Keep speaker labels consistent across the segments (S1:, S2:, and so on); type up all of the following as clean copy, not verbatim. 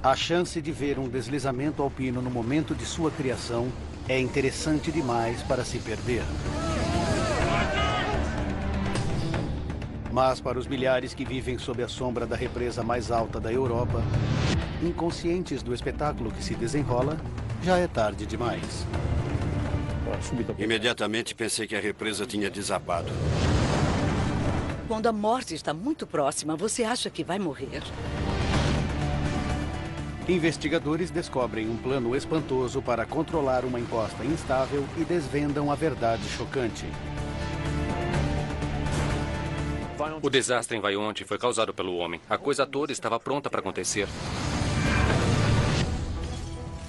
S1: A chance de ver um deslizamento alpino no momento de sua criação é interessante demais para se perder. Mas para os milhares que vivem sob a sombra da represa mais alta da Europa, inconscientes do espetáculo que se desenrola, já é tarde demais.
S2: Imediatamente pensei que a represa tinha desabado.
S3: Quando a morte está muito próxima, você acha que vai morrer.
S1: Investigadores descobrem um plano espantoso para controlar uma encosta instável e desvendam a verdade chocante.
S4: O desastre em Vaionte foi causado pelo homem. A coisa toda estava pronta para acontecer.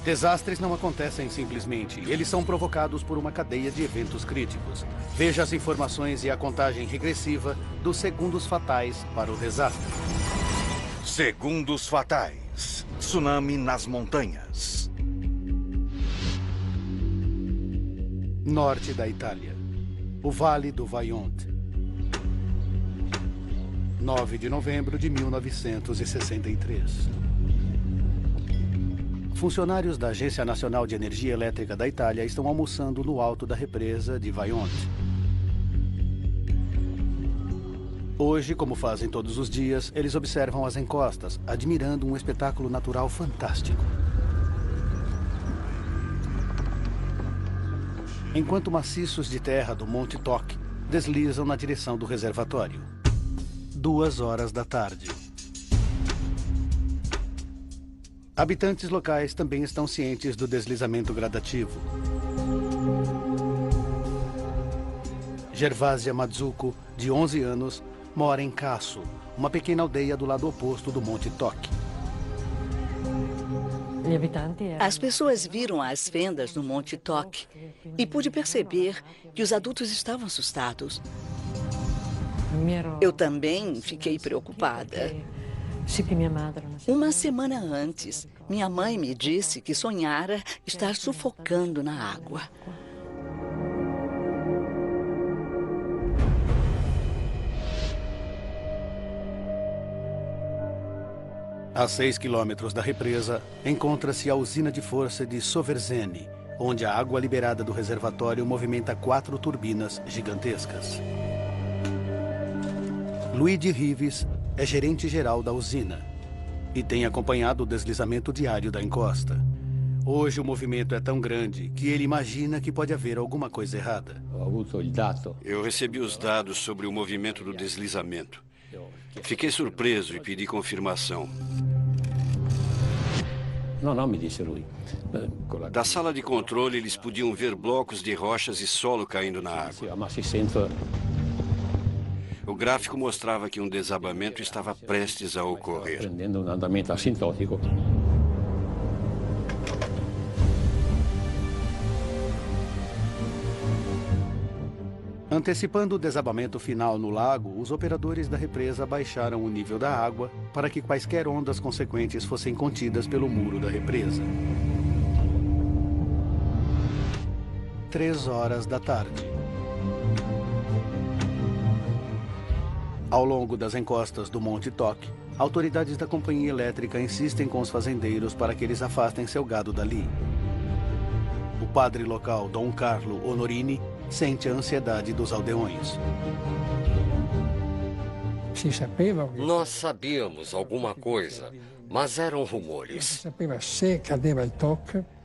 S1: Desastres não acontecem simplesmente. Eles são provocados por uma cadeia de eventos críticos. Veja as informações e a contagem regressiva dos segundos fatais para o desastre.
S5: Segundos fatais. Tsunami nas montanhas.
S1: Norte da Itália. O Vale do Vaionte. 9 de novembro de 1963. Funcionários da Agência Nacional de Energia Elétrica da Itália estão almoçando no alto da represa de Vaionte. Hoje, como fazem todos os dias, eles observam as encostas, admirando um espetáculo natural fantástico. Enquanto maciços de terra do Monte Toc deslizam na direção do reservatório. 2 horas da tarde. Habitantes locais também estão cientes do deslizamento gradativo. Gervásia Mazzucco, de 11 anos, mora em Casso, uma pequena aldeia do lado oposto do Monte Toc.
S3: As pessoas viram as fendas no Monte Toc e pude perceber que os adultos estavam assustados. Eu também fiquei preocupada. Uma semana antes, minha mãe me disse que sonhara estar sufocando na água.
S1: A 6 quilômetros da represa, encontra-se a usina de força de Soverzene, onde a água liberada do reservatório movimenta 4 turbinas gigantescas. Luigi Rives é gerente-geral da usina e tem acompanhado o deslizamento diário da encosta. Hoje o movimento é tão grande que ele imagina que pode haver alguma coisa errada.
S2: Eu recebi os dados sobre o movimento do deslizamento. Fiquei surpreso e pedi confirmação.
S6: Me disse lui.
S2: Da sala de controle, eles podiam ver blocos de rochas e solo caindo na água. O gráfico mostrava que um desabamento estava prestes a ocorrer.
S6: Prendendo um andamento assintótico.
S1: Antecipando o desabamento final no lago, os operadores da represa baixaram o nível da água para que quaisquer ondas consequentes fossem contidas pelo muro da represa. 3 horas da tarde. Ao longo das encostas do Monte Toc, autoridades da companhia elétrica insistem com os fazendeiros para que eles afastem seu gado dali. O padre local, Dom Carlo Honorini, sente a ansiedade dos aldeões.
S7: Nós sabíamos alguma coisa, mas eram rumores.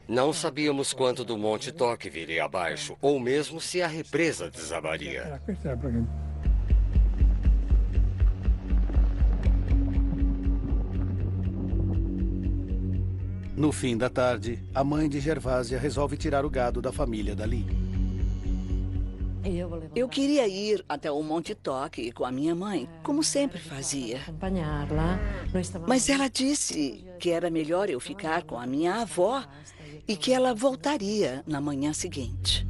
S7: Não sabíamos quanto do Monte Toc viria abaixo, ou mesmo se a represa desabaria.
S1: No fim da tarde, a mãe de Gervásia resolve tirar o gado da família dali.
S3: Eu queria ir até o Monte Toc com a minha mãe, como sempre fazia. Mas ela disse que era melhor eu ficar com a minha avó e que ela voltaria na manhã seguinte.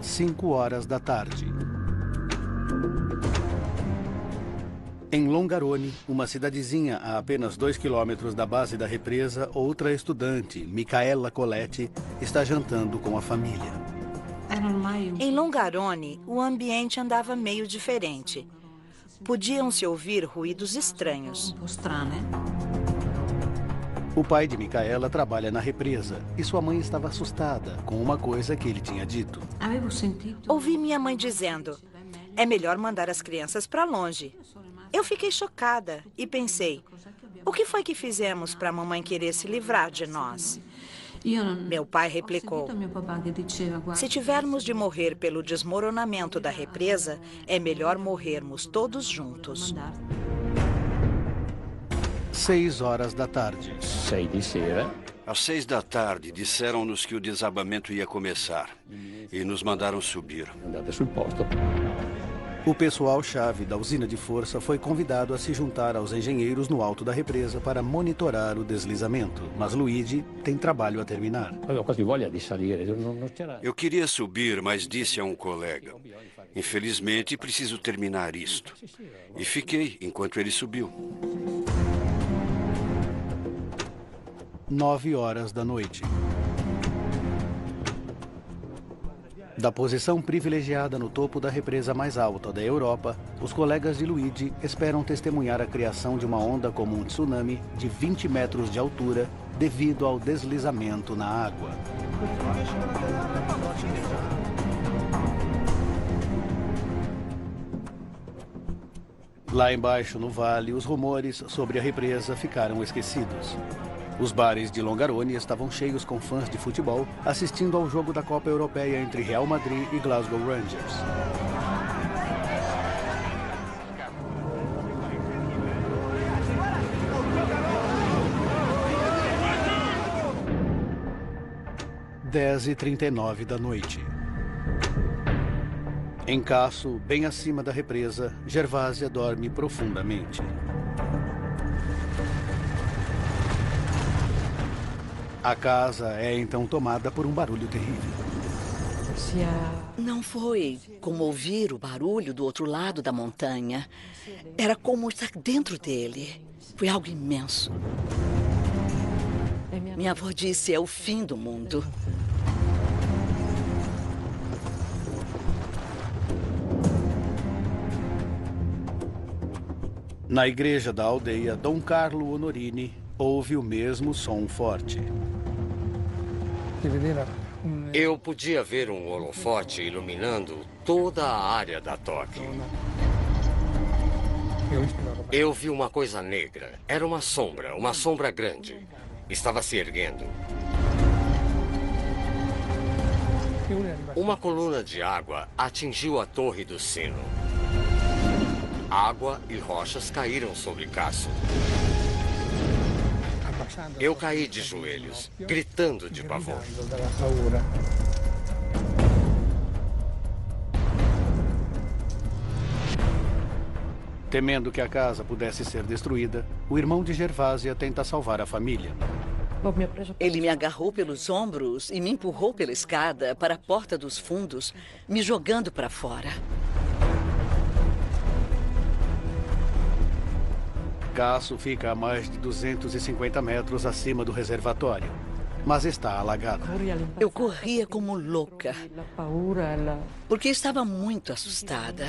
S1: Cinco horas da tarde. Em Longarone, uma cidadezinha a apenas 2 quilômetros da base da represa, outra estudante, Micaela Coletti, está jantando com a família.
S8: Em Longarone, o ambiente andava meio diferente. Podiam-se ouvir ruídos estranhos.
S1: O pai de Micaela trabalha na represa e sua mãe estava assustada com uma coisa que ele tinha dito.
S8: Ouvi minha mãe dizendo: é melhor mandar as crianças para longe. Eu fiquei chocada e pensei: o que foi que fizemos para a mamãe querer se livrar de nós? Meu pai replicou: se tivermos de morrer pelo desmoronamento da represa, é melhor morrermos todos juntos.
S1: 6 horas da tarde.
S6: 6 di sera.
S2: Às 6 da tarde, disseram-nos que o desabamento ia começar e nos mandaram subir.
S6: Andate sul posto.
S1: O pessoal-chave da usina de força foi convidado a se juntar aos engenheiros no alto da represa para monitorar o deslizamento. Mas Luigi tem trabalho a terminar.
S6: Avevo quasi voglia di salire. Non c'era...
S2: Eu queria subir, mas disse a um colega: infelizmente, preciso terminar isto. E fiquei enquanto ele subiu.
S1: 9 horas da noite. Da posição privilegiada no topo da represa mais alta da Europa, os colegas de Luigi esperam testemunhar a criação de uma onda como um tsunami de 20 metros de altura devido ao deslizamento na água. Lá embaixo, no vale, os rumores sobre a represa ficaram esquecidos. Os bares de Longarone estavam cheios com fãs de futebol assistindo ao jogo da Copa Europeia entre Real Madrid e Glasgow Rangers. – 10h39 da noite. Em Casso, bem acima da represa, Gervásia dorme profundamente. A casa é então tomada por um barulho terrível.
S3: Não foi como ouvir o barulho do outro lado da montanha. Era como estar dentro dele. Foi algo imenso. Minha avó disse: é o fim do mundo.
S1: Na igreja da aldeia, Dom Carlo Honorini ouve o mesmo som forte.
S7: Eu podia ver um holofote iluminando toda a área da toque. Eu vi uma coisa negra. Era uma sombra grande. Estava se erguendo. Uma coluna de água atingiu a torre do sino. Água e rochas caíram sobre Casso. Eu caí de joelhos, gritando de pavor.
S1: Temendo que a casa pudesse ser destruída, o irmão de Gervásia tenta salvar a família.
S3: Ele me agarrou pelos ombros e me empurrou pela escada para a porta dos fundos, me jogando para fora.
S1: Casso fica a mais de 250 metros acima do reservatório, mas está alagado.
S3: Eu corria como louca, porque estava muito assustada.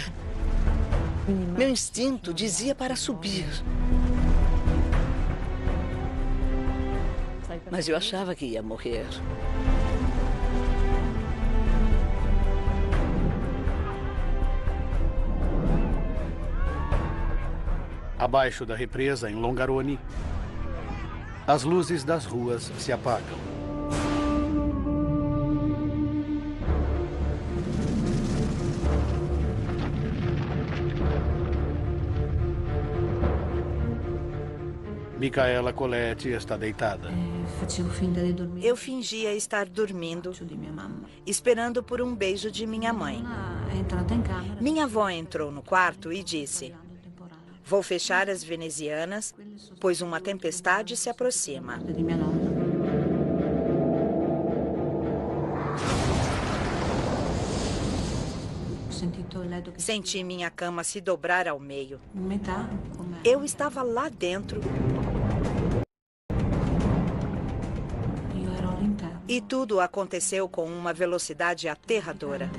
S3: Meu instinto dizia para subir. Mas eu achava que ia morrer.
S1: Abaixo da represa, em Longarone, as luzes das ruas se apagam. Micaela Coletti está deitada.
S8: Eu fingia estar dormindo, esperando por um beijo de minha mãe. Minha avó entrou no quarto e disse: vou fechar as venezianas, pois uma tempestade se aproxima. Senti minha cama se dobrar ao meio. Eu estava lá dentro. E tudo aconteceu com uma velocidade aterradora.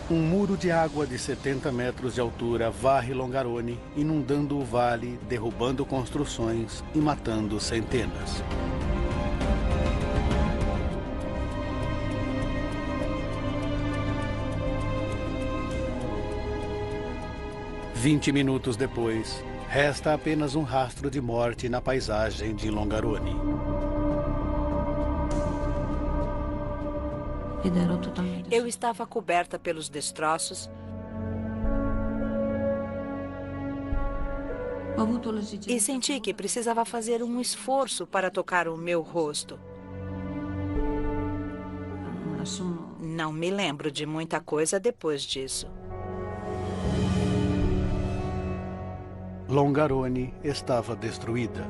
S1: Um muro de água de 70 metros de altura varre Longarone, inundando o vale, derrubando construções e matando centenas. Vinte minutos depois, resta apenas um rastro de morte na paisagem de Longarone.
S8: Eu estava coberta pelos destroços e senti que precisava fazer um esforço para tocar o meu rosto. Não me lembro de muita coisa depois disso.
S1: Longarone estava destruída.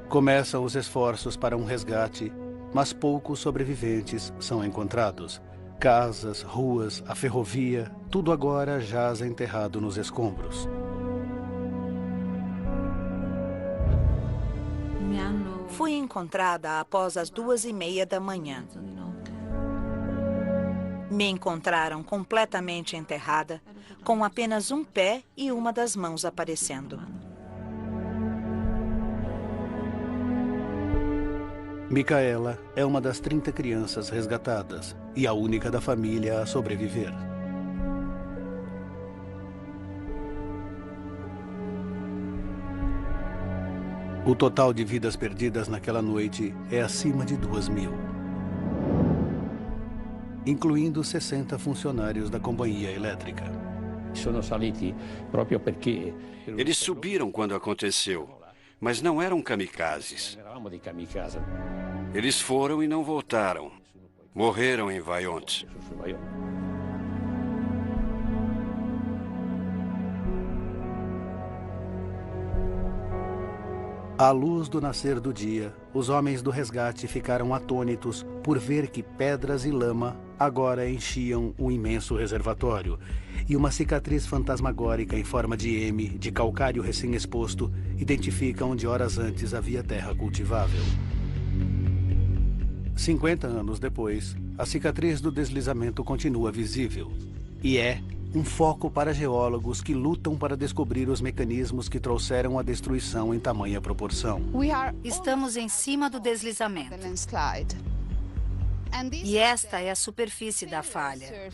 S1: Começam os esforços para um resgate, mas poucos sobreviventes são encontrados. Casas, ruas, a ferrovia, tudo agora jaz enterrado nos escombros.
S8: Fui encontrada após as 2:30 da manhã. Me encontraram completamente enterrada, com apenas um pé e uma das mãos aparecendo.
S1: Micaela é uma das 30 crianças resgatadas e a única da família a sobreviver. O total de vidas perdidas naquela noite é acima de 2.000. Incluindo 60 funcionários da companhia elétrica.
S2: Eles subiram quando aconteceu, mas não eram kamikazes. Eles foram e não voltaram. Morreram em Vaillant.
S1: À luz do nascer do dia, os homens do resgate ficaram atônitos por ver que pedras e lama agora enchiam o imenso reservatório, e uma cicatriz fantasmagórica em forma de M, de calcário recém-exposto, identifica onde horas antes havia terra cultivável. 50 anos depois, a cicatriz do deslizamento continua visível, e é um foco para geólogos que lutam para descobrir os mecanismos que trouxeram a destruição em tamanha proporção.
S9: Estamos em cima do deslizamento. E esta é a superfície da falha.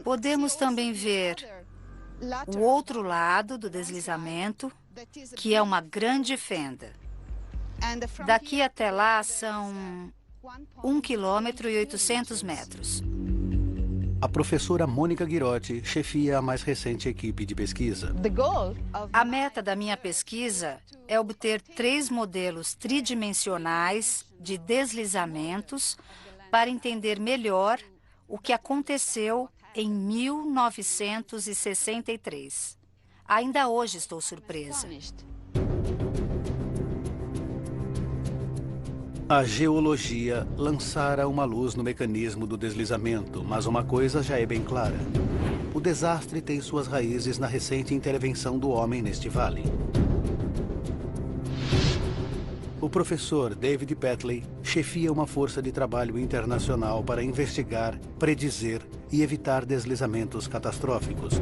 S9: Podemos também ver o outro lado do deslizamento, que é uma grande fenda. Daqui até lá são 1,8 km.
S1: A professora Mônica Ghirotti chefia a mais recente equipe de pesquisa.
S9: A meta da minha pesquisa é obter 3 modelos tridimensionais de deslizamentos para entender melhor o que aconteceu em 1963. Ainda hoje estou surpresa.
S1: A geologia lançara uma luz no mecanismo do deslizamento, mas uma coisa já é bem clara. O desastre tem suas raízes na recente intervenção do homem neste vale. O professor David Petley chefia uma força de trabalho internacional para investigar, predizer e evitar deslizamentos catastróficos.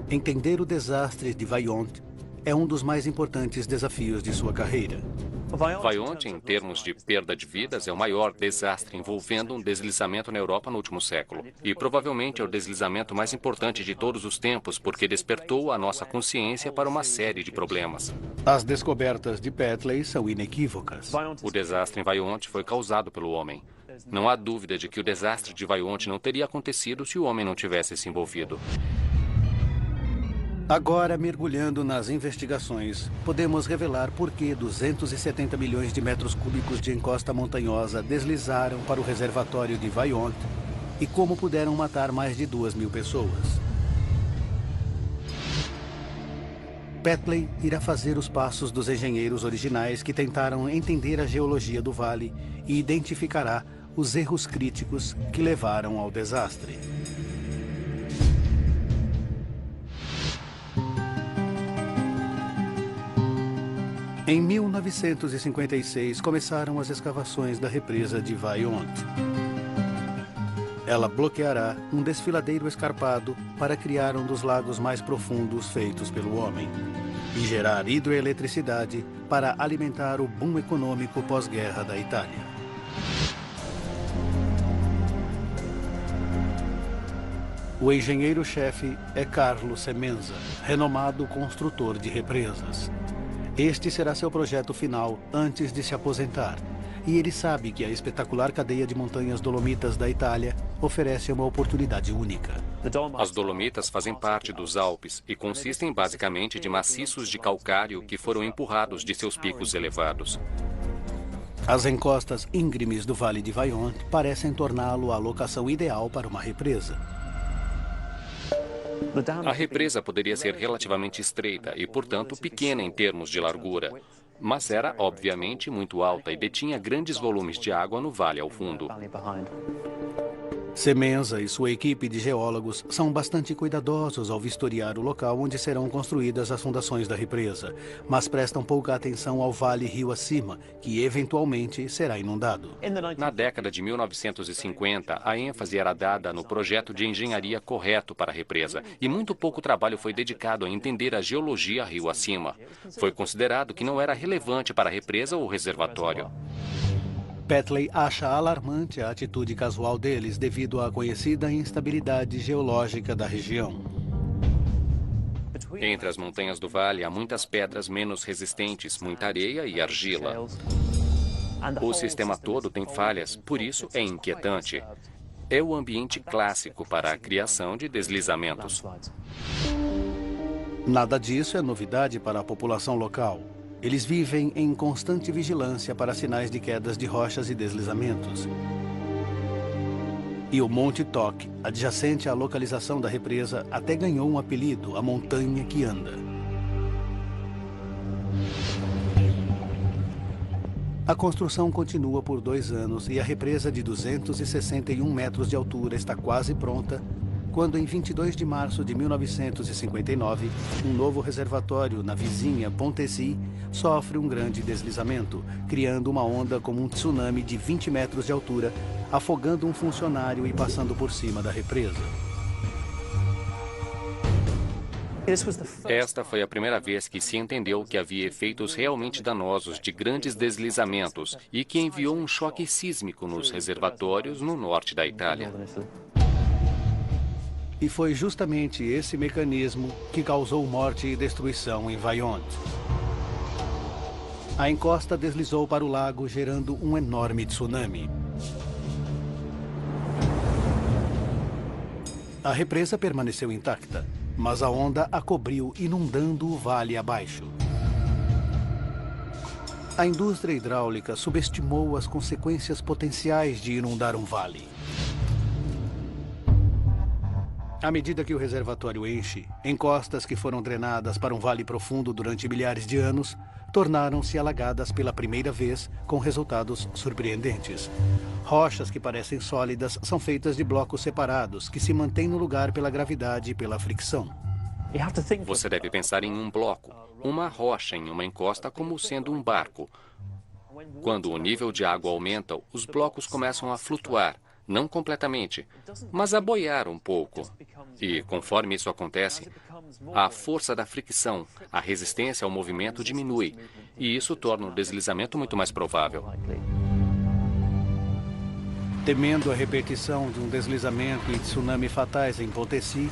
S1: Entender o desastre de Vaillant é um dos mais importantes desafios de sua carreira.
S4: Vaillant, em termos de perda de vidas, é o maior desastre envolvendo um deslizamento na Europa no último século. E provavelmente é o deslizamento mais importante de todos os tempos, porque despertou a nossa consciência para uma série de problemas.
S1: As descobertas de Petley são inequívocas.
S4: O desastre em Vaillant foi causado pelo homem. Não há dúvida de que o desastre de Vaillant não teria acontecido se o homem não tivesse se envolvido.
S1: Agora, mergulhando nas investigações, podemos revelar por que 270 milhões de metros cúbicos de encosta montanhosa deslizaram para o reservatório de Vaillant e como puderam matar mais de 2.000 pessoas. Petley irá fazer os passos dos engenheiros originais que tentaram entender a geologia do vale e identificará os erros críticos que levaram ao desastre. Em 1956, começaram as escavações da represa de Vaillant. Ela bloqueará um desfiladeiro escarpado para criar um dos lagos mais profundos feitos pelo homem e gerar hidroeletricidade para alimentar o boom econômico pós-guerra da Itália. O engenheiro-chefe é Carlo Semenza, renomado construtor de represas. Este será seu projeto final antes de se aposentar. E ele sabe que a espetacular cadeia de montanhas Dolomitas da Itália oferece uma oportunidade única.
S4: As Dolomitas fazem parte dos Alpes e consistem basicamente de maciços de calcário que foram empurrados de seus picos elevados.
S1: As encostas íngremes do Vale de Vajont parecem torná-lo a locação ideal para uma represa.
S4: A represa poderia ser relativamente estreita e, portanto, pequena em termos de largura, mas era, obviamente, muito alta e detinha grandes volumes de água no vale ao fundo.
S1: Semenza e sua equipe de geólogos são bastante cuidadosos ao vistoriar o local onde serão construídas as fundações da represa, mas prestam pouca atenção ao vale rio acima, que eventualmente será inundado.
S4: Na década de 1950, a ênfase era dada no projeto de engenharia correto para a represa, e muito pouco trabalho foi dedicado a entender a geologia rio acima. Foi considerado que não era relevante para a represa ou reservatório.
S1: Petley acha alarmante a atitude casual deles devido à conhecida instabilidade geológica da região.
S4: Entre as montanhas do vale há muitas pedras menos resistentes, muita areia e argila. O sistema todo tem falhas, por isso é inquietante. É o ambiente clássico para a criação de deslizamentos.
S1: Nada disso é novidade para a população local. Eles vivem em constante vigilância para sinais de quedas de rochas e deslizamentos. E o Monte Toc, adjacente à localização da represa, até ganhou um apelido, a montanha que anda. A construção continua por 2 anos e a represa de 261 metros de altura está quase pronta, quando em 22 de março de 1959, um novo reservatório na vizinha Pontesi sofre um grande deslizamento, criando uma onda como um tsunami de 20 metros de altura, afogando um funcionário e passando por cima da represa.
S4: Esta foi a primeira vez que se entendeu que havia efeitos realmente danosos de grandes deslizamentos e que enviou um choque sísmico nos reservatórios no norte da Itália.
S1: E foi justamente esse mecanismo que causou morte e destruição em Vajont. A encosta deslizou para o lago, gerando um enorme tsunami. A represa permaneceu intacta, mas a onda a cobriu, inundando o vale abaixo. A indústria hidráulica subestimou as consequências potenciais de inundar um vale. À medida que o reservatório enche, encostas que foram drenadas para um vale profundo durante milhares de anos tornaram-se alagadas pela primeira vez, com resultados surpreendentes. Rochas que parecem sólidas são feitas de blocos separados, que se mantêm no lugar pela gravidade e pela fricção.
S4: Você deve pensar em um bloco, uma rocha em uma encosta como sendo um barco. Quando o nível de água aumenta, os blocos começam a flutuar. Não completamente, mas a boiar um pouco. E, conforme isso acontece, a força da fricção, a resistência ao movimento diminui, e isso torna o deslizamento muito mais provável.
S1: Temendo a repetição de um deslizamento e tsunami fatais em Pontesi,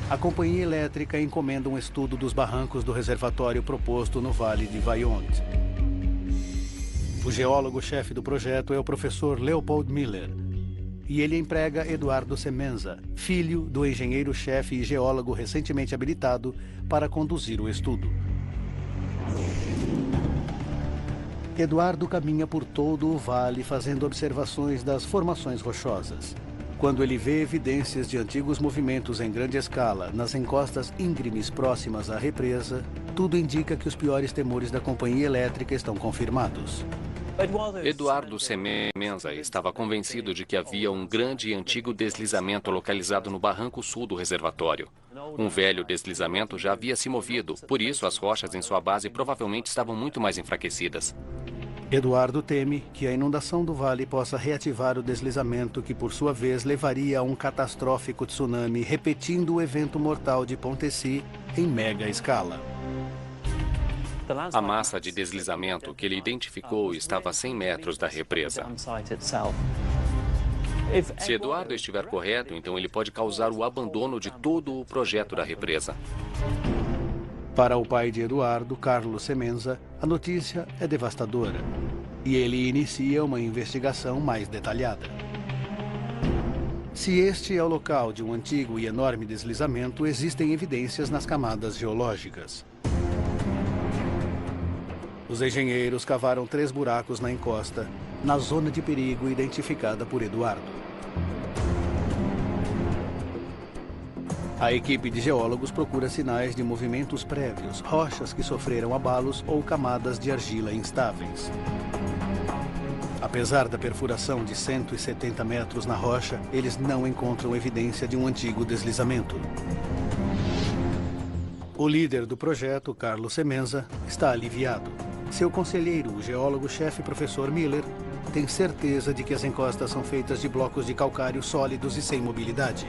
S1: a companhia elétrica encomenda um estudo dos barrancos do reservatório proposto no Vale de Vajont. O geólogo-chefe do projeto é o professor Leopold Miller, e ele emprega Eduardo Semenza, filho do engenheiro-chefe e geólogo recentemente habilitado, para conduzir o estudo. Eduardo caminha por todo o vale fazendo observações das formações rochosas. Quando ele vê evidências de antigos movimentos em grande escala nas encostas íngremes próximas à represa, tudo indica que os piores temores da companhia elétrica estão confirmados.
S4: Eduardo Semenza estava convencido de que havia um grande e antigo deslizamento localizado no barranco sul do reservatório. Um velho deslizamento já havia se movido, por isso as rochas em sua base provavelmente estavam muito mais enfraquecidas.
S1: Eduardo teme que a inundação do vale possa reativar o deslizamento que, por sua vez, levaria a um catastrófico tsunami, repetindo o evento mortal de Pontesi em mega escala.
S4: A massa de deslizamento que ele identificou estava a 100 metros da represa. Se Eduardo estiver correto, então ele pode causar o abandono de todo o projeto da represa.
S1: Para o pai de Eduardo, Carlos Semenza, a notícia é devastadora e ele inicia uma investigação mais detalhada. Se este é o local de um antigo e enorme deslizamento, existem evidências nas camadas geológicas. Os engenheiros cavaram 3 buracos na encosta, na zona de perigo identificada por Eduardo. A equipe de geólogos procura sinais de movimentos prévios, rochas que sofreram abalos ou camadas de argila instáveis. Apesar da perfuração de 170 metros na rocha, eles não encontram evidência de um antigo deslizamento. O líder do projeto, Carlos Semenza, está aliviado. Seu conselheiro, o geólogo-chefe professor Miller, tem certeza de que as encostas são feitas de blocos de calcário sólidos e sem mobilidade.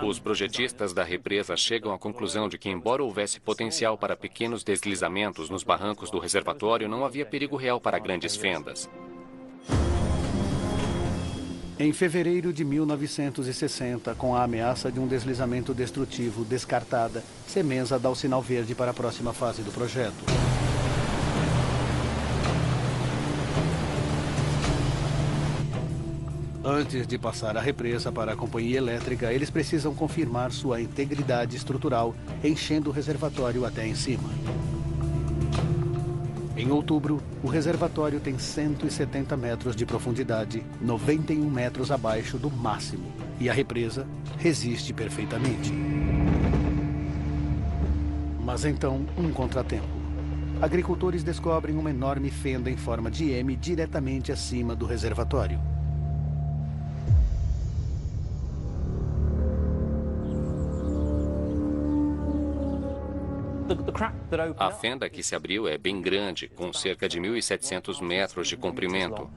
S4: Os projetistas da represa chegam à conclusão de que, embora houvesse potencial para pequenos deslizamentos nos barrancos do reservatório, não havia perigo real para grandes fendas.
S1: Em fevereiro de 1960, com a ameaça de um deslizamento destrutivo descartada, Semenza dá o sinal verde para a próxima fase do projeto. Antes de passar a represa para a companhia elétrica, eles precisam confirmar sua integridade estrutural, enchendo o reservatório até em cima. Em outubro, o reservatório tem 170 metros de profundidade, 91 metros abaixo do máximo, e a represa resiste perfeitamente. Mas então, um contratempo. Agricultores descobrem uma enorme fenda em forma de M diretamente acima do reservatório.
S4: A fenda que se abriu é bem grande, com cerca de 1.700 metros de comprimento.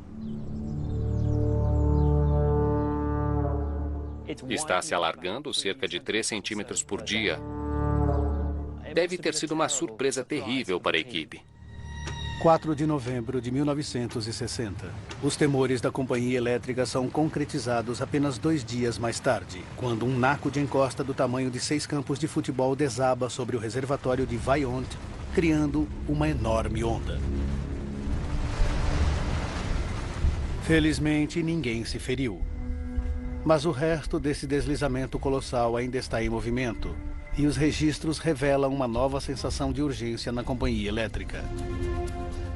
S4: Está se alargando cerca de 3 centímetros por dia. Deve ter sido uma surpresa terrível para a equipe.
S1: 4 de novembro de 1960. Os temores da companhia elétrica são concretizados apenas 2 dias mais tarde, quando um naco de encosta do tamanho de 6 campos de futebol desaba sobre o reservatório de Vaillant, criando uma enorme onda. Felizmente, ninguém se feriu. Mas o resto desse deslizamento colossal ainda está em movimento, e os registros revelam uma nova sensação de urgência na companhia elétrica.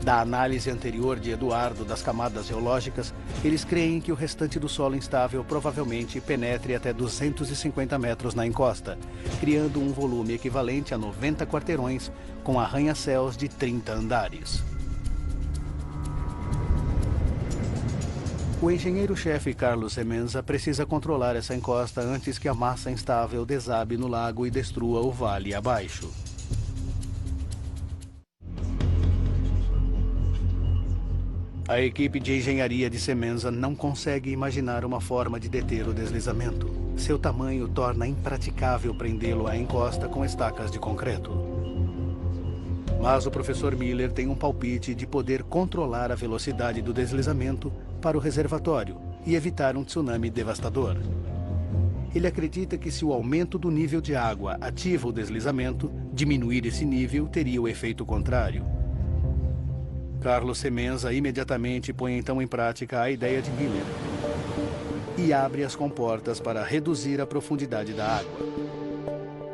S1: Da análise anterior de Eduardo das camadas geológicas, eles creem que o restante do solo instável provavelmente penetre até 250 metros na encosta, criando um volume equivalente a 90 quarteirões com arranha-céus de 30 andares. O engenheiro-chefe Carlos Semenza precisa controlar essa encosta antes que a massa instável desabe no lago e destrua o vale abaixo. A equipe de engenharia de Semenza não consegue imaginar uma forma de deter o deslizamento. Seu tamanho torna impraticável prendê-lo à encosta com estacas de concreto. Mas o professor Miller tem um palpite de poder controlar a velocidade do deslizamento para o reservatório e evitar um tsunami devastador. Ele acredita que se o aumento do nível de água ativa o deslizamento, diminuir esse nível teria o efeito contrário. Carlos Semenza imediatamente põe então em prática a ideia de Miller e abre as comportas para reduzir a profundidade da água.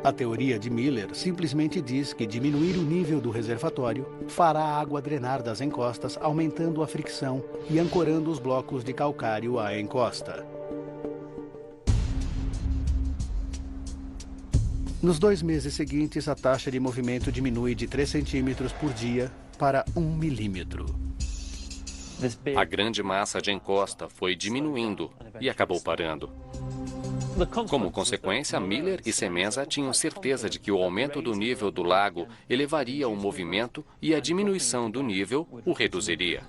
S1: A teoria de Miller simplesmente diz que diminuir o nível do reservatório fará a água drenar das encostas, aumentando a fricção e ancorando os blocos de calcário à encosta. Nos 2 meses seguintes, a taxa de movimento diminui de 3 centímetros por dia para 1 milímetro.
S4: A grande massa de encosta foi diminuindo e acabou parando. Como consequência, Miller e Semenza tinham certeza de que o aumento do nível do lago elevaria o movimento e a diminuição do nível o reduziria.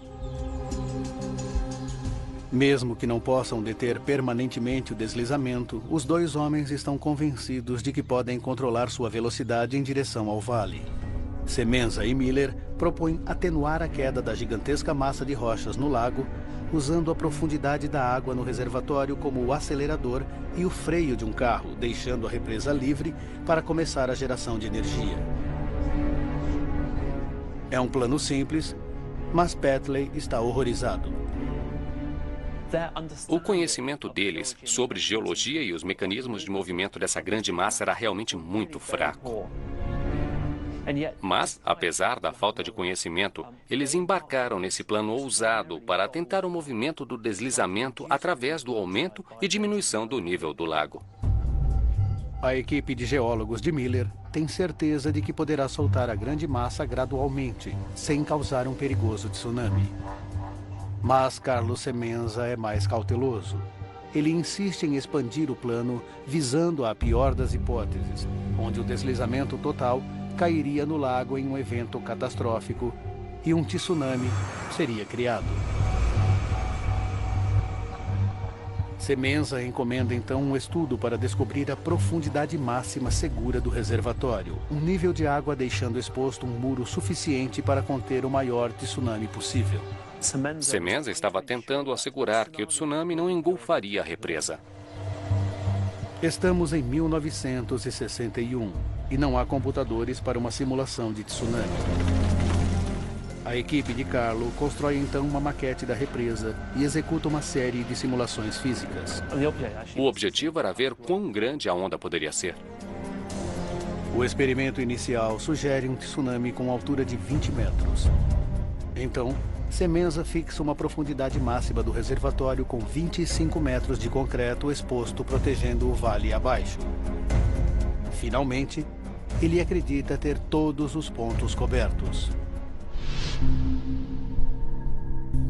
S1: Mesmo que não possam deter permanentemente o deslizamento, os dois homens estão convencidos de que podem controlar sua velocidade em direção ao vale. Semenza e Miller propõem atenuar a queda da gigantesca massa de rochas no lago, usando a profundidade da água no reservatório como o acelerador e o freio de um carro, deixando a represa livre para começar a geração de energia. É um plano simples, mas Petley está horrorizado.
S4: O conhecimento deles sobre geologia e os mecanismos de movimento dessa grande massa era realmente muito fraco. Mas, apesar da falta de conhecimento, eles embarcaram nesse plano ousado para tentar o movimento do deslizamento através do aumento e diminuição do nível do lago.
S1: A equipe de geólogos de Miller tem certeza de que poderá soltar a grande massa gradualmente, sem causar um perigoso tsunami. Mas Carlos Semenza é mais cauteloso. Ele insiste em expandir o plano, visando a pior das hipóteses, onde o deslizamento total cairia no lago em um evento catastrófico e um tsunami seria criado. Semenza encomenda então um estudo para descobrir a profundidade máxima segura do reservatório, um nível de água deixando exposto um muro suficiente para conter o maior tsunami possível.
S4: Semenza estava tentando assegurar que o tsunami não engolfaria a represa.
S1: Estamos em 1961 e não há computadores para uma simulação de tsunami. A equipe de Carlo constrói então uma maquete da represa e executa uma série de simulações físicas.
S4: O objetivo era ver quão grande a onda poderia ser.
S1: O experimento inicial sugere um tsunami com altura de 20 metros. Então, Semenza fixa uma profundidade máxima do reservatório com 25 metros de concreto exposto protegendo o vale abaixo. Finalmente, ele acredita ter todos os pontos cobertos.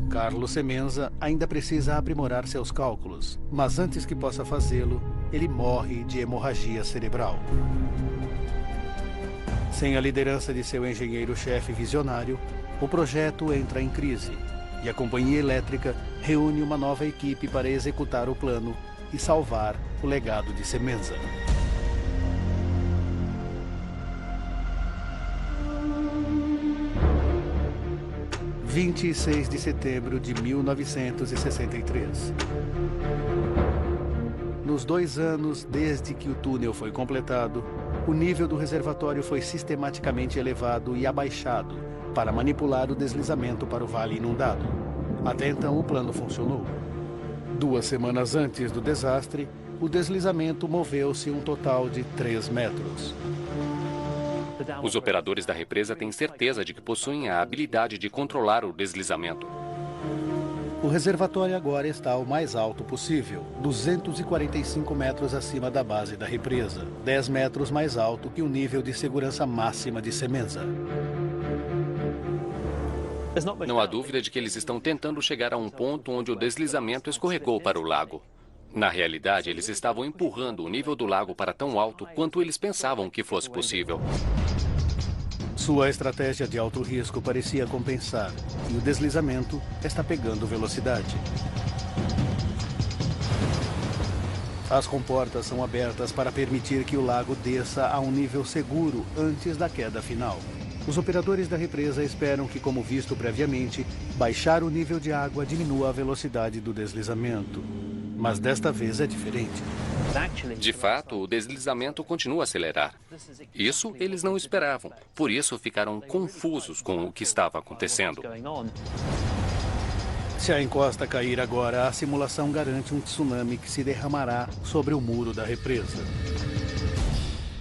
S1: Carlos Semenza ainda precisa aprimorar seus cálculos, mas antes que possa fazê-lo, ele morre de hemorragia cerebral. Sem a liderança de seu engenheiro-chefe visionário, o projeto entra em crise e a companhia elétrica reúne uma nova equipe para executar o plano e salvar o legado de Semenza. – 26 de setembro de 1963. Nos 2 anos desde que o túnel foi completado, o nível do reservatório foi sistematicamente elevado e abaixado para manipular o deslizamento para o vale inundado. Até então, o plano funcionou. 2 semanas antes do desastre, o deslizamento moveu-se um total de 3 metros.
S4: Os operadores da represa têm certeza de que possuem a habilidade de controlar o deslizamento.
S1: O reservatório agora está o mais alto possível, 245 metros acima da base da represa, 10 metros mais alto que o nível de segurança máxima de Semenza.
S4: Não há dúvida de que eles estão tentando chegar a um ponto onde o deslizamento escorregou para o lago. Na realidade, eles estavam empurrando o nível do lago para tão alto quanto eles pensavam que fosse possível.
S1: Sua estratégia de alto risco parecia compensar, e o deslizamento está pegando velocidade. As comportas são abertas para permitir que o lago desça a um nível seguro antes da queda final. Os operadores da represa esperam que, como visto previamente, baixar o nível de água diminua a velocidade do deslizamento. Mas desta vez é diferente.
S4: De fato, o deslizamento continua a acelerar. Isso eles não esperavam. Por isso ficaram confusos com o que estava acontecendo.
S1: Se a encosta cair agora, a simulação garante um tsunami que se derramará sobre o muro da represa.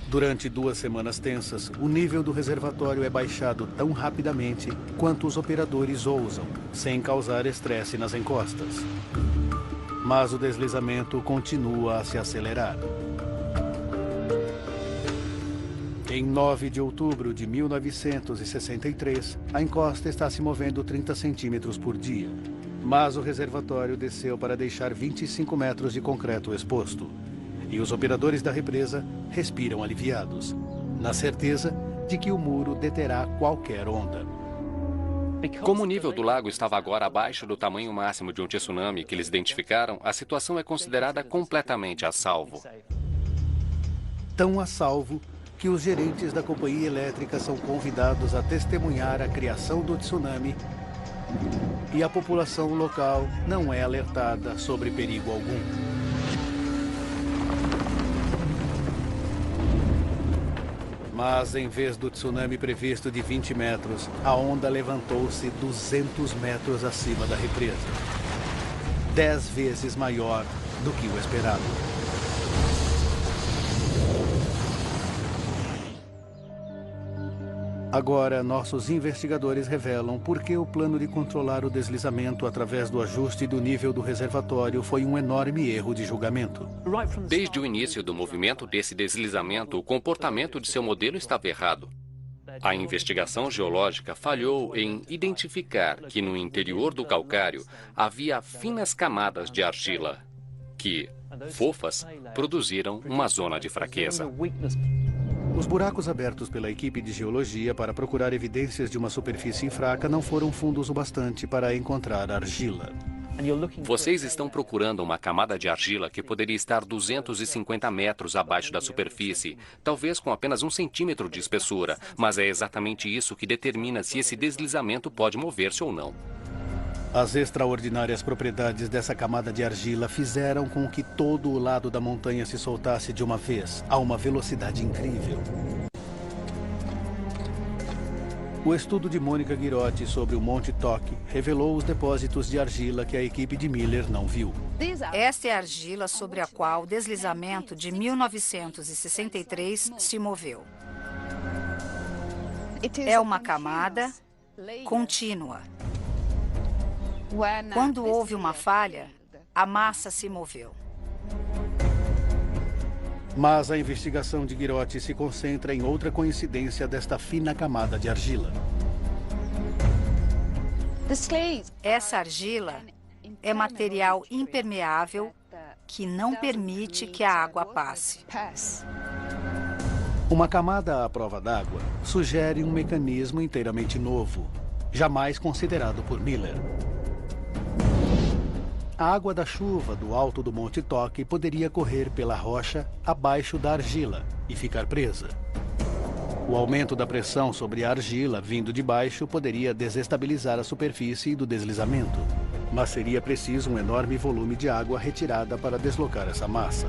S1: Durante 2 semanas tensas, o nível do reservatório é baixado tão rapidamente quanto os operadores ousam, sem causar estresse nas encostas. Mas o deslizamento continua a se acelerar. Em 9 de outubro de 1963, a encosta está se movendo 30 centímetros por dia. Mas o reservatório desceu para deixar 25 metros de concreto exposto. E os operadores da represa respiram aliviados, na certeza de que o muro deterá qualquer onda.
S4: Como o nível do lago estava agora abaixo do tamanho máximo de um tsunami que eles identificaram, a situação é considerada completamente a salvo.
S1: Tão a salvo que os gerentes da companhia elétrica são convidados a testemunhar a criação do tsunami e a população local não é alertada sobre perigo algum. Mas, em vez do tsunami previsto de 20 metros, a onda levantou-se 200 metros acima da represa. 10 vezes maior do que o esperado. Agora, nossos investigadores revelam por que o plano de controlar o deslizamento através do ajuste do nível do reservatório foi um enorme erro de julgamento.
S4: Desde o início do movimento desse deslizamento, o comportamento de seu modelo estava errado. A investigação geológica falhou em identificar que no interior do calcário havia finas camadas de argila que, fofas, produziram uma zona de fraqueza.
S1: Os buracos abertos pela equipe de geologia para procurar evidências de uma superfície fraca não foram fundos o bastante para encontrar argila.
S4: Vocês estão procurando uma camada de argila que poderia estar 250 metros abaixo da superfície, talvez com apenas 1 centímetro de espessura, mas é exatamente isso que determina se esse deslizamento pode mover-se ou não.
S1: As extraordinárias propriedades dessa camada de argila fizeram com que todo o lado da montanha se soltasse de uma vez, a uma velocidade incrível. O estudo de Mônica Ghirotti sobre o Monte Toque revelou os depósitos de argila que a equipe de Miller não viu.
S9: Esta é a argila sobre a qual o deslizamento de 1963 se moveu. É uma camada contínua. Quando houve uma falha, a massa se moveu.
S1: Mas a investigação de Ghirotti se concentra em outra coincidência desta fina camada de argila.
S9: Essa argila é material impermeável que não permite que a água passe.
S1: Uma camada à prova d'água sugere um mecanismo inteiramente novo, jamais considerado por Miller. A água da chuva do alto do Monte Toque poderia correr pela rocha abaixo da argila e ficar presa. O aumento da pressão sobre a argila vindo de baixo poderia desestabilizar a superfície do deslizamento, mas seria preciso um enorme volume de água retirada para deslocar essa massa.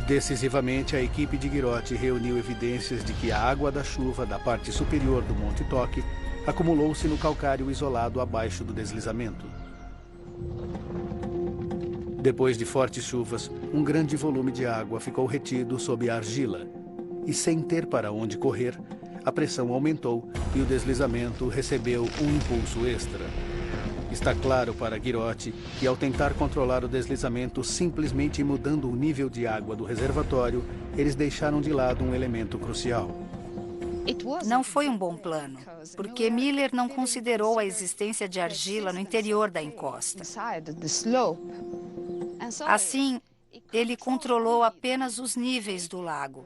S1: Decisivamente, a equipe de Ghirotti reuniu evidências de que a água da chuva da parte superior do Monte Toque acumulou-se no calcário isolado abaixo do deslizamento. Depois de fortes chuvas, um grande volume de água ficou retido sob a argila. E sem ter para onde correr, a pressão aumentou e o deslizamento recebeu um impulso extra. Está claro para Ghirotti que, ao tentar controlar o deslizamento simplesmente mudando o nível de água do reservatório, eles deixaram de lado um elemento crucial.
S9: Não foi um bom plano, porque Miller não considerou a existência de argila no interior da encosta. Assim, ele controlou apenas os níveis do lago,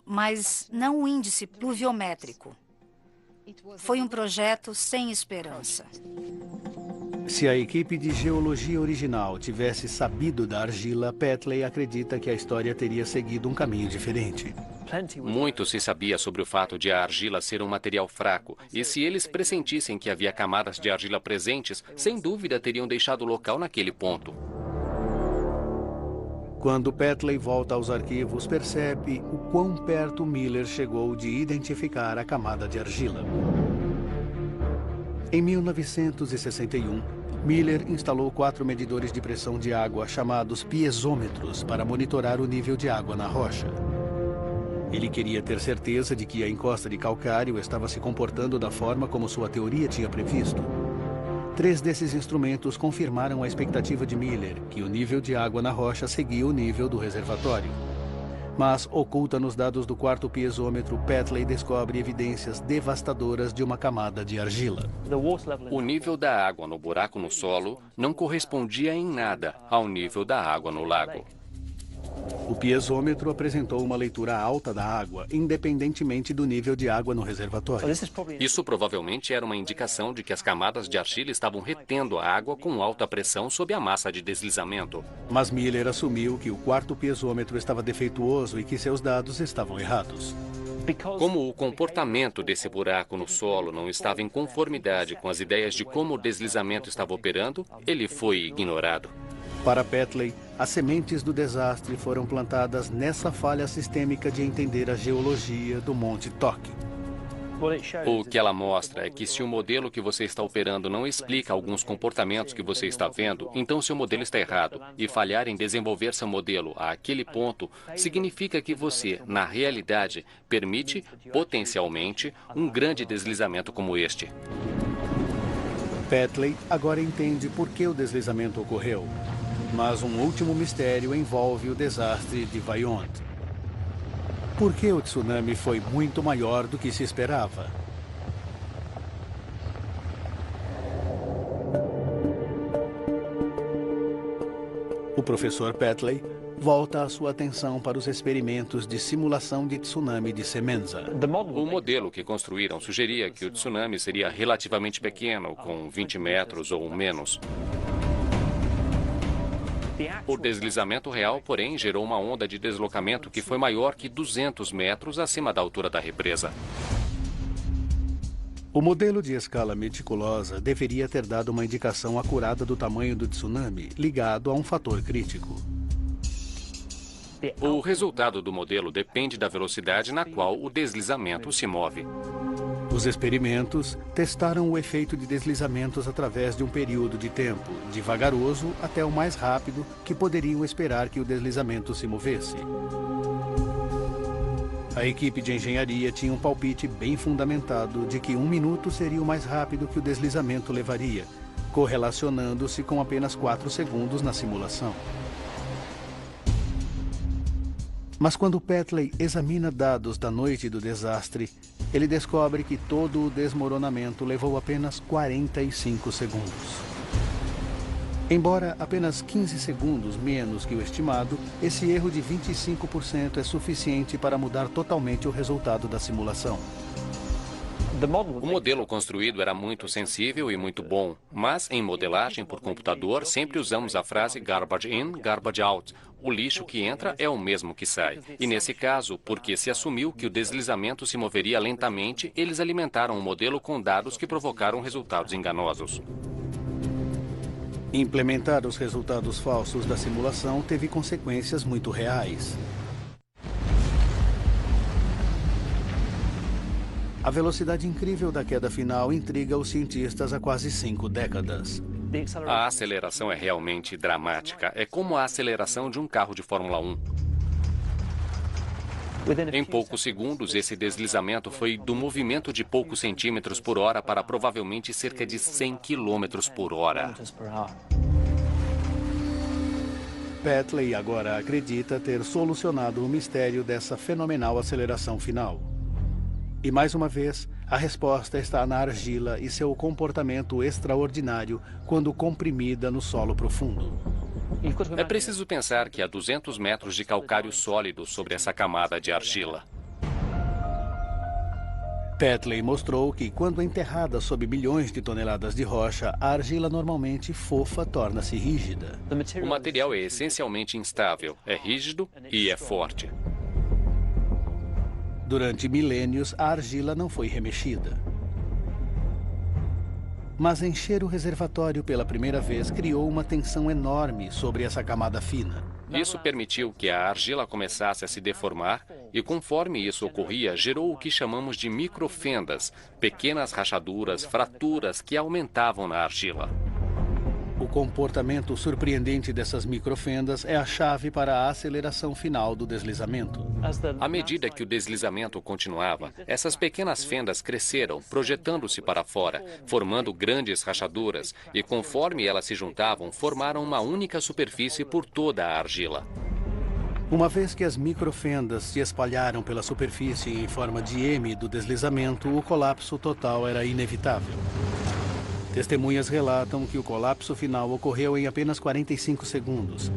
S9: mas não o índice pluviométrico. Foi um projeto sem esperança.
S1: Se a equipe de geologia original tivesse sabido da argila, Petley acredita que a história teria seguido um caminho diferente.
S4: Muito se sabia sobre o fato de a argila ser um material fraco, e se eles pressentissem que havia camadas de argila presentes, sem dúvida teriam deixado o local naquele ponto.
S1: Quando Petley volta aos arquivos, percebe o quão perto Miller chegou de identificar a camada de argila. Em 1961, Miller instalou 4 medidores de pressão de água chamados piezômetros para monitorar o nível de água na rocha. Ele queria ter certeza de que a encosta de calcário estava se comportando da forma como sua teoria tinha previsto. 3 desses instrumentos confirmaram a expectativa de Miller, que o nível de água na rocha seguia o nível do reservatório. Mas, oculta nos dados do quarto piezômetro, Petley descobre evidências devastadoras de uma camada de argila.
S4: O nível da água no buraco no solo não correspondia em nada ao nível da água no lago.
S1: O piezômetro apresentou uma leitura alta da água, independentemente do nível de água no reservatório.
S4: Isso provavelmente era uma indicação de que as camadas de argila estavam retendo a água com alta pressão sob a massa de deslizamento.
S1: Mas Miller assumiu que o quarto piezômetro estava defeituoso e que seus dados estavam errados.
S4: Como o comportamento desse buraco no solo não estava em conformidade com as ideias de como o deslizamento estava operando, ele foi ignorado.
S1: Para Petley, as sementes do desastre foram plantadas nessa falha sistêmica de entender a geologia do Monte Toque.
S4: O que ela mostra é que se o modelo que você está operando não explica alguns comportamentos que você está vendo, então seu modelo está errado. E falhar em desenvolver seu modelo àquele ponto significa que você, na realidade, permite, potencialmente, um grande deslizamento como este.
S1: Petley agora entende por que o deslizamento ocorreu. Mas um último mistério envolve o desastre de Vaillant. Por que o tsunami foi muito maior do que se esperava? O professor Petley volta a sua atenção para os experimentos de simulação de tsunami de Semenza.
S4: O modelo que construíram sugeria que o tsunami seria relativamente pequeno, com 20 metros ou menos. O deslizamento real, porém, gerou uma onda de deslocamento que foi maior que 200 metros acima da altura da represa.
S1: O modelo de escala meticulosa deveria ter dado uma indicação acurada do tamanho do tsunami, ligado a um fator crítico.
S4: O resultado do modelo depende da velocidade na qual o deslizamento se move.
S1: Os experimentos testaram o efeito de deslizamentos através de um período de tempo, de vagaroso até o mais rápido que poderiam esperar que o deslizamento se movesse. A equipe de engenharia tinha um palpite bem fundamentado de que 1 minuto seria o mais rápido que o deslizamento levaria, correlacionando-se com apenas 4 segundos na simulação. Mas quando Petley examina dados da noite do desastre, ele descobre que todo o desmoronamento levou apenas 45 segundos. Embora apenas 15 segundos menos que o estimado, esse erro de 25% é suficiente para mudar totalmente o resultado da simulação.
S4: O modelo construído era muito sensível e muito bom, mas em modelagem por computador sempre usamos a frase garbage in, garbage out. O lixo que entra é o mesmo que sai. E nesse caso, porque se assumiu que o deslizamento se moveria lentamente, eles alimentaram um modelo com dados que provocaram resultados enganosos.
S1: Implementar os resultados falsos da simulação teve consequências muito reais. A velocidade incrível da queda final intriga os cientistas há quase 5 décadas.
S4: A aceleração é realmente dramática. É como a aceleração de um carro de Fórmula 1. Em poucos segundos, esse deslizamento foi do movimento de poucos centímetros por hora para provavelmente cerca de 100 quilômetros por hora.
S1: Petley agora acredita ter solucionado o mistério dessa fenomenal aceleração final. E mais uma vez, a resposta está na argila e seu comportamento extraordinário quando comprimida no solo profundo.
S4: É preciso pensar que há 200 metros de calcário sólido sobre essa camada de argila.
S1: Petley mostrou que, quando enterrada sob milhões de toneladas de rocha, a argila normalmente fofa torna-se rígida.
S4: O material é essencialmente instável, é rígido e é forte.
S1: Durante milênios, a argila não foi remexida. Mas encher o reservatório pela primeira vez criou uma tensão enorme sobre essa camada fina.
S4: Isso permitiu que a argila começasse a se deformar e, conforme isso ocorria, gerou o que chamamos de microfendas, pequenas rachaduras, fraturas que aumentavam na argila.
S1: O comportamento surpreendente dessas microfendas é a chave para a aceleração final do deslizamento.
S4: À medida que o deslizamento continuava, essas pequenas fendas cresceram, projetando-se para fora, formando grandes rachaduras, e conforme elas se juntavam, formaram uma única superfície por toda a argila.
S1: Uma vez que as microfendas se espalharam pela superfície em forma de M do deslizamento, o colapso total era inevitável. Testemunhas relatam que o colapso final ocorreu em apenas 45 segundos.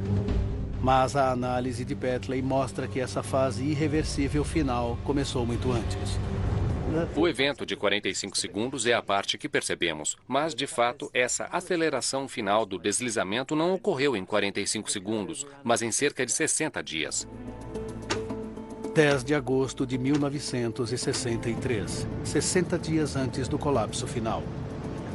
S1: Mas a análise de Petley mostra que essa fase irreversível final começou muito antes.
S4: O evento de 45 segundos é a parte que percebemos, mas, de fato, essa aceleração final do deslizamento não ocorreu em 45 segundos, mas em cerca de 60 dias.
S1: 10 de agosto de 1963, 60 dias antes do colapso final.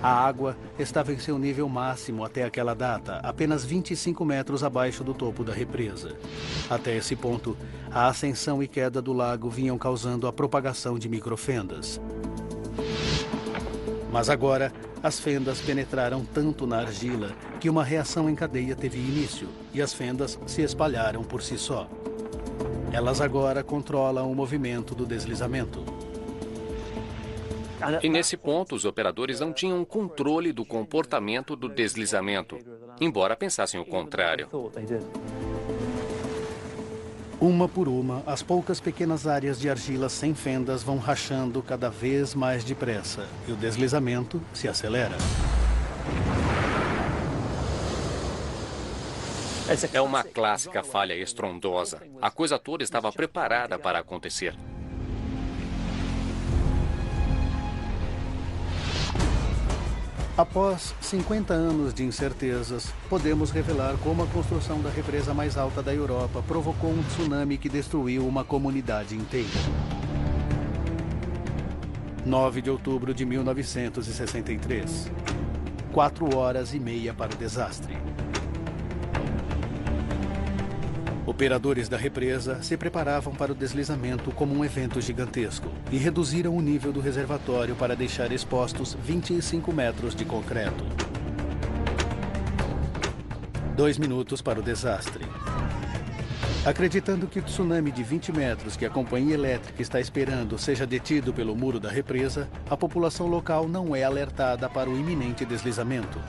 S1: A água estava em seu nível máximo até aquela data, apenas 25 metros abaixo do topo da represa. Até esse ponto, a ascensão e queda do lago vinham causando a propagação de microfendas. Mas agora, as fendas penetraram tanto na argila que uma reação em cadeia teve início e as fendas se espalharam por si só. Elas agora controlam o movimento do deslizamento.
S4: E nesse ponto, os operadores não tinham controle do comportamento do deslizamento, embora pensassem o contrário.
S1: Uma por uma, as poucas pequenas áreas de argila sem fendas vão rachando cada vez mais depressa e o deslizamento se acelera.
S4: É uma clássica falha estrondosa. A coisa toda estava preparada para acontecer.
S1: Após 50 anos de incertezas, podemos revelar como a construção da represa mais alta da Europa provocou um tsunami que destruiu uma comunidade inteira. 9 de outubro de 1963. 4 horas e meia para o desastre. Operadores da represa se preparavam para o deslizamento como um evento gigantesco e reduziram o nível do reservatório para deixar expostos 25 metros de concreto. 2 minutos para o desastre. Acreditando que o tsunami de 20 metros que a companhia elétrica está esperando seja detido pelo muro da represa, a população local não é alertada para o iminente deslizamento.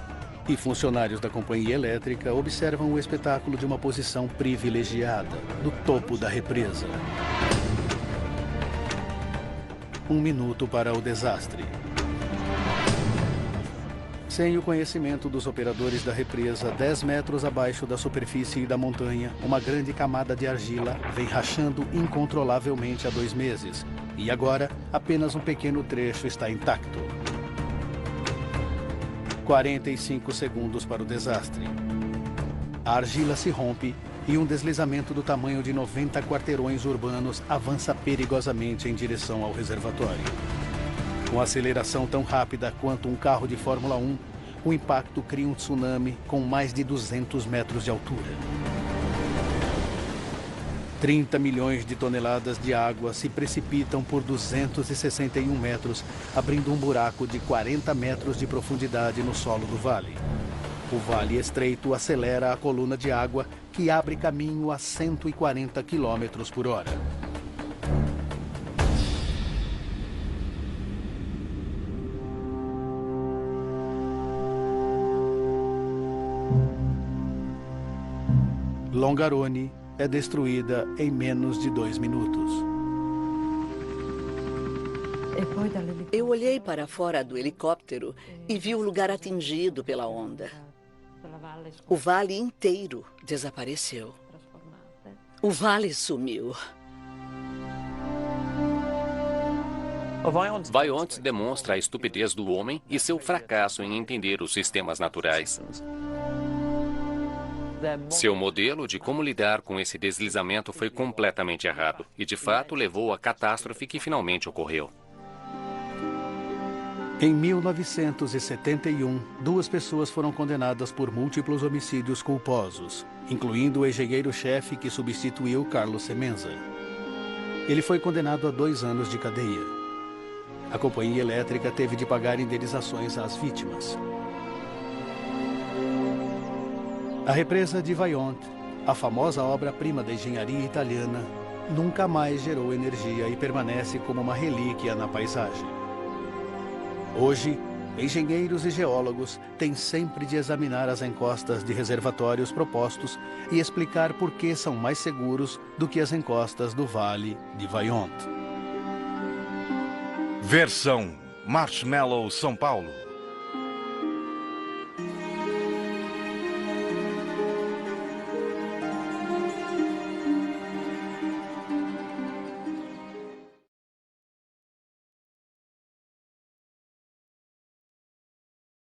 S1: E funcionários da companhia elétrica observam o espetáculo de uma posição privilegiada, do topo da represa. 1 minuto para o desastre. Sem o conhecimento dos operadores da represa, 10 metros abaixo da superfície da montanha, uma grande camada de argila vem rachando incontrolavelmente há 2 meses. E agora, apenas um pequeno trecho está intacto. 45 segundos para o desastre. A argila se rompe e um deslizamento do tamanho de 90 quarteirões urbanos avança perigosamente em direção ao reservatório. Com aceleração tão rápida quanto um carro de Fórmula 1, o impacto cria um tsunami com mais de 200 metros de altura. 30 milhões de toneladas de água se precipitam por 261 metros, abrindo um buraco de 40 metros de profundidade no solo do vale. O vale estreito acelera a coluna de água, que abre caminho a 140 km por hora. Longarone é destruída em menos de 2 minutos.
S3: Eu olhei para fora do helicóptero e vi o lugar atingido pela onda. O vale inteiro desapareceu. O vale sumiu.
S4: Vaillantes demonstra a estupidez do homem e seu fracasso em entender os sistemas naturais. Seu modelo de como lidar com esse deslizamento foi completamente errado e, de fato, levou à catástrofe que finalmente ocorreu.
S1: Em 1971, 2 pessoas foram condenadas por múltiplos homicídios culposos, incluindo o engenheiro-chefe que substituiu Carlos Semenza. Ele foi condenado a 2 anos de cadeia. A companhia elétrica teve de pagar indenizações às vítimas. A represa de Vaillant, a famosa obra-prima da engenharia italiana, nunca mais gerou energia e permanece como uma relíquia na paisagem. Hoje, Engenheiros e geólogos têm sempre de examinar as encostas de reservatórios propostos e explicar por que são mais seguros do que as encostas do Vale de Vaillant.
S5: Versão Marshmallow São Paulo.